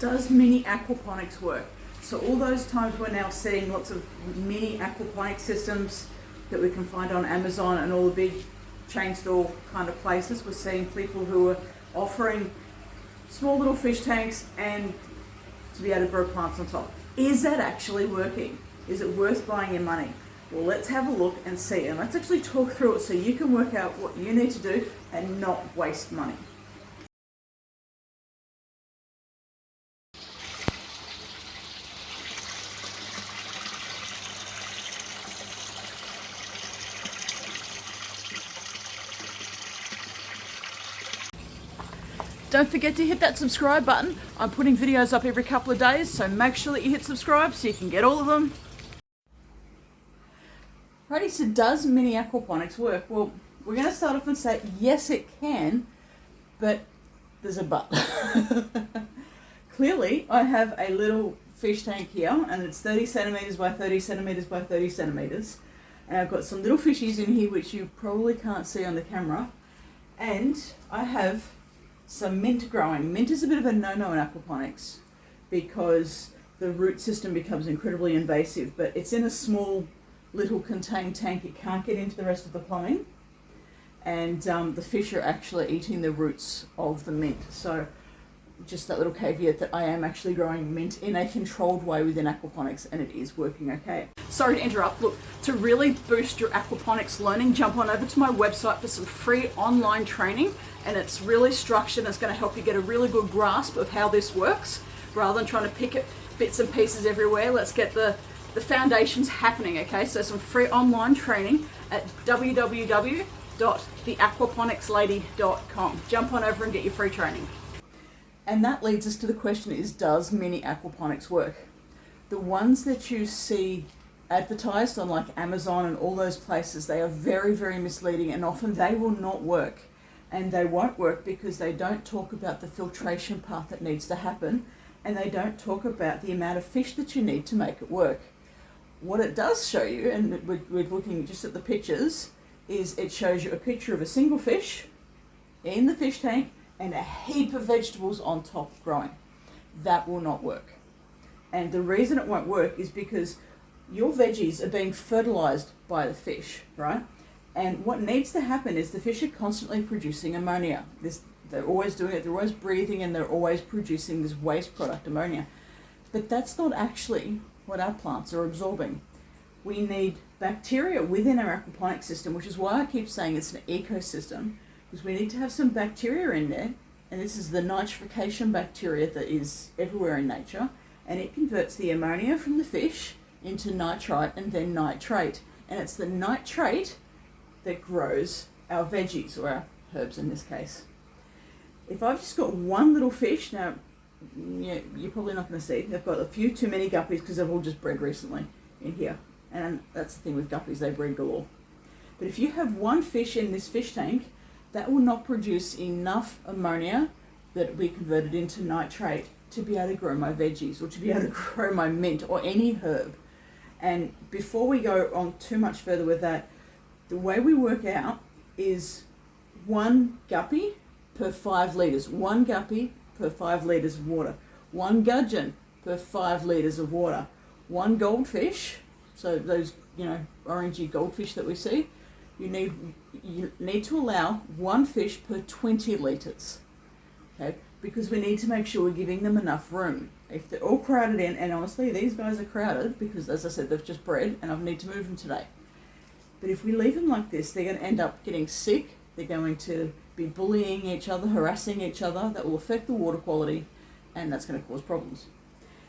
Does mini aquaponics work? So all those times we're now seeing lots of mini aquaponic systems that we can find on Amazon and all the big chain store kind of places, we're seeing people who are offering small little fish tanks and to be able to grow plants on top. Is that actually working? Is it worth buying your money? Well, let's have a look and see, and let's actually talk through it so you can work out what you need to do and not waste money. Don't forget to hit that subscribe button. I'm putting videos up every couple of days, so make sure that you hit subscribe so you can get all of them. Righty, so does mini aquaponics work? Well, we're going to start off and say yes it can, but there's a but. Clearly, I have a little fish tank here, and it's 30 centimeters by 30 centimeters by 30 centimeters. And I've got some little fishies in here which you probably can't see on the camera. And I have some mint growing. Mint is a bit of a no-no in aquaponics because the root system becomes incredibly invasive, but it's in a small little contained tank. It can't get into the rest of the plumbing, and the fish are actually eating the roots of the mint. So just that little caveat that I am actually growing mint in a controlled way within aquaponics, and it is working okay. Sorry to interrupt. Look, to really boost your aquaponics learning, jump on over to my website for some free online training, and it's really structured and it's going to help you get a really good grasp of how this works rather than trying to pick it bits and pieces everywhere. Let's get the foundations happening, okay? So some free online training at www.theaquaponicslady.com. Jump on over and get your free training. And that leads us to the question is, does mini aquaponics work? The ones that you see advertised on like Amazon and all those places, they are very, very misleading, and often they will not work. And they won't work because they don't talk about the filtration part that needs to happen, and they don't talk about the amount of fish that you need to make it work. What it does show you, and we're looking just at the pictures, is it shows you a picture of a single fish in the fish tank and a heap of vegetables on top growing. That will not work. And the reason it won't work is because your veggies are being fertilized by the fish, right? And what needs to happen is the fish are constantly producing ammonia. They're always doing it, they're always breathing, and they're always producing this waste product, ammonia. But that's not actually what our plants are absorbing. We need bacteria within our aquaponic system, which is why I keep saying it's an ecosystem, because we need to have some bacteria in there, and this is the nitrification bacteria that is everywhere in nature, and it converts the ammonia from the fish into nitrite and then nitrate. And it's the nitrate that grows our veggies, or our herbs in this case. If I've just got one little fish, now yeah, you're probably not going to see, they've got a few too many guppies because they've all just bred recently in here. And that's the thing with guppies, they breed galore. But if you have one fish in this fish tank, that will not produce enough ammonia that will be converted into nitrate to be able to grow my veggies or to be able to grow my mint or any herb. And before we go on too much further with that, the way we work out is 1 guppy per 5 litres. 1 guppy per 5 litres of water. 1 gudgeon per 5 litres of water. 1 goldfish, so those, orangey goldfish that we see, you need to allow 1 fish per 20 litres. Okay? Because we need to make sure we're giving them enough room. If they're all crowded in, and honestly these guys are crowded because, as I said, they've just bred and I need to move them today. But if we leave them like this, they're going to end up getting sick, they're going to be bullying each other, harassing each other, that will affect the water quality, and that's going to cause problems.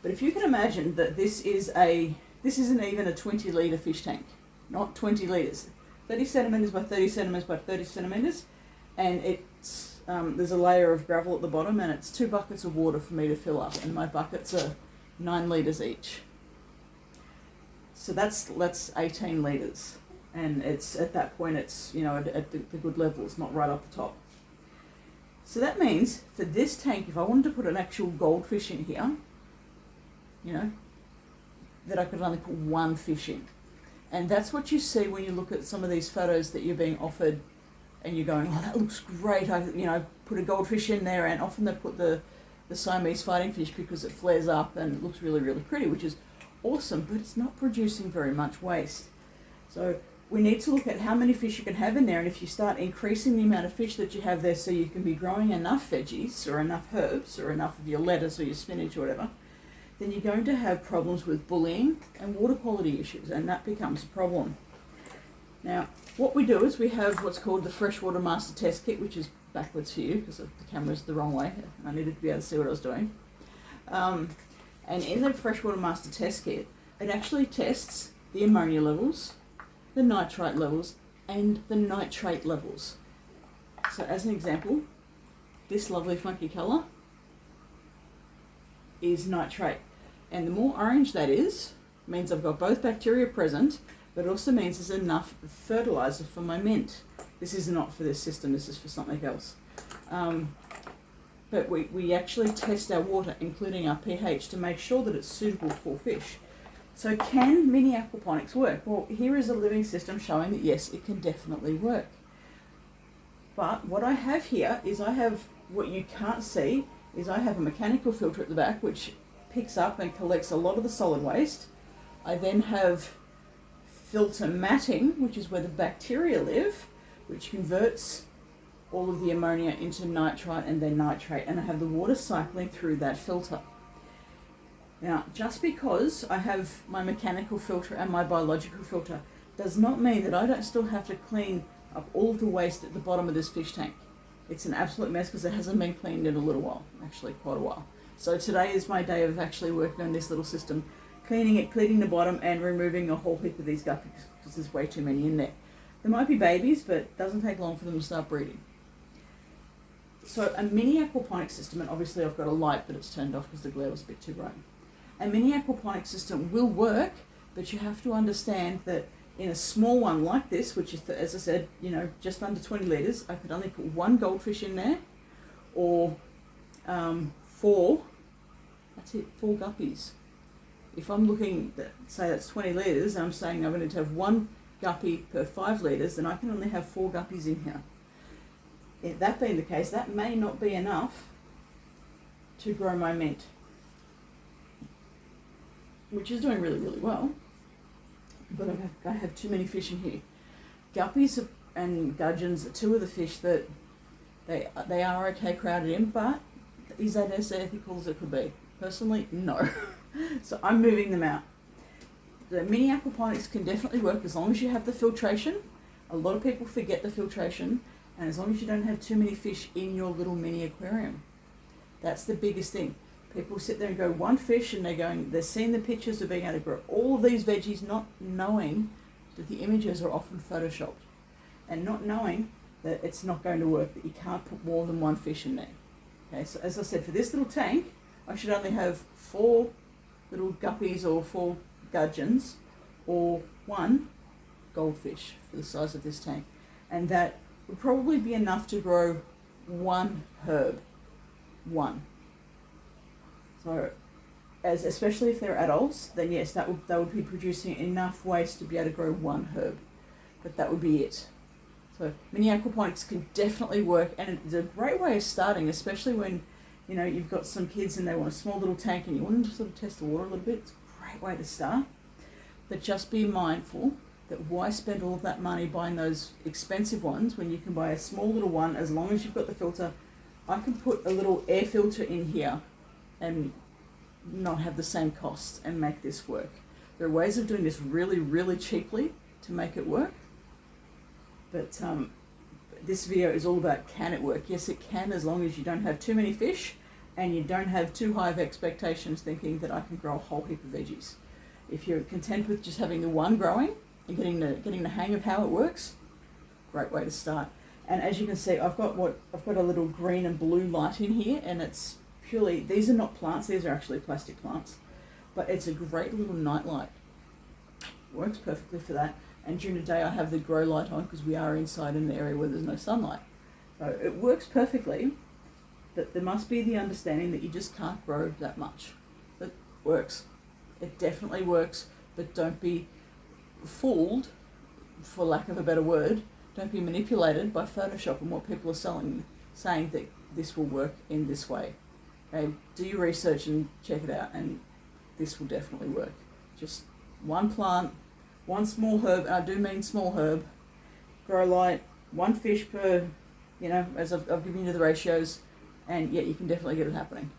But if you can imagine that this isn't even a 20 litre fish tank, not 20 litres, 30 centimetres by 30 centimetres by 30 centimetres, and it's there's a layer of gravel at the bottom, and it's 2 buckets of water for me to fill up, and my buckets are 9 litres each. So that's 18 litres, and it's at that point it's at the good level. It's not right off the top. So that means for this tank, if I wanted to put an actual goldfish in here, that I could only put 1 fish in. And that's what you see when you look at some of these photos that you're being offered and you're going, oh, that looks great. I put a goldfish in there, and often they put the the Siamese fighting fish because it flares up and it looks really, really pretty, which is awesome, but it's not producing very much waste. So we need to look at how many fish you can have in there, and if you start increasing the amount of fish that you have there so you can be growing enough veggies or enough herbs or enough of your lettuce or your spinach or whatever, then you're going to have problems with bullying and water quality issues, and that becomes a problem. Now, what we do is we have what's called the Freshwater Master Test Kit, which is backwards for you because the camera's the wrong way. I needed to be able to see what I was doing. And in the Freshwater Master Test Kit, it actually tests the ammonia levels, the nitrite levels, and the nitrate levels. So as an example, this lovely funky colour is nitrate. And the more orange that is, means I've got both bacteria present, but it also means there's enough fertiliser for my mint. This is not for this system, this is for something else. But we actually test our water, including our pH, to make sure that it's suitable for fish. So can mini aquaponics work? Well, here is a living system showing that yes, it can definitely work. But what I have here is I have, what you can't see, is I have a mechanical filter at the back which picks up and collects a lot of the solid waste. I then have filter matting, which is where the bacteria live, which converts all of the ammonia into nitrite and then nitrate, and I have the water cycling through that filter. Now, just because I have my mechanical filter and my biological filter does not mean that I don't still have to clean up all of the waste at the bottom of this fish tank. It's an absolute mess because it hasn't been cleaned in a little while, actually quite a while. So today is my day of actually working on this little system, cleaning it, cleaning the bottom and removing a whole heap of these guppies because there's way too many in there. There might be babies, but it doesn't take long for them to start breeding. So a mini aquaponics system, and obviously I've got a light but it's turned off because the glare was a bit too bright. A mini aquaponics system will work, but you have to understand that in a small one like this, which is, as I said, just under 20 litres, I could only put one goldfish in there, or 4, that's it, 4 guppies. If I'm looking, say that's 20 litres, and I'm saying I'm going to have 1 guppy per 5 litres, then I can only have 4 guppies in here. If that being the case, that may not be enough to grow my mint, which is doing really, really well. But I have too many fish in here. Guppies and gudgeons are 2 of the fish that they are okay crowded in, but is that as ethical as it could be? Personally, no. So I'm moving them out. The mini aquaponics can definitely work as long as you have the filtration. A lot of people forget the filtration, and as long as you don't have too many fish in your little mini aquarium. That's the biggest thing. People sit there and go 1 fish, and they're seeing the pictures of being able to grow all of these veggies, not knowing that the images are often photoshopped, and not knowing that it's not going to work, that you can't put more than 1 fish in there. Okay, so as I said, for this little tank, I should only have 4 little guppies or 4 gudgeons, or 1 goldfish for the size of this tank, and that would probably be enough to grow 1 herb. 1. So, especially if they're adults, then yes, they would be producing enough waste to be able to grow 1 herb, but that would be it. So mini aquaponics can definitely work, and it's a great way of starting, especially when you've got some kids and they want a small little tank and you want them to sort of test the water a little bit. It's a great way to start, but just be mindful that why spend all of that money buying those expensive ones when you can buy a small little one. As long as you've got the filter, I can put a little air filter in here and not have the same costs and make this work. There are ways of doing this really, really cheaply to make it work, but this video is all about can it work. Yes, it can, as long as you don't have too many fish and you don't have too high of expectations thinking that I can grow a whole heap of veggies. If you're content with just having the one growing and getting the hang of how it works, great way to start. And as you can see, I've got a little green and blue light in here, and it's purely, these are not plants, these are actually plastic plants, but it's a great little night light. Works perfectly for that. And during the day I have the grow light on because we are inside in the area where there's no sunlight. So it works perfectly, but there must be the understanding that you just can't grow that much. It works. It definitely works, but don't be fooled, for lack of a better word, don't be manipulated by Photoshop and what people are saying that this will work in this way. Okay, do your research and check it out, and this will definitely work. Just one plant, one small herb, and I do mean small herb, grow light, one fish per, as I've given you the ratios, and yeah, you can definitely get it happening.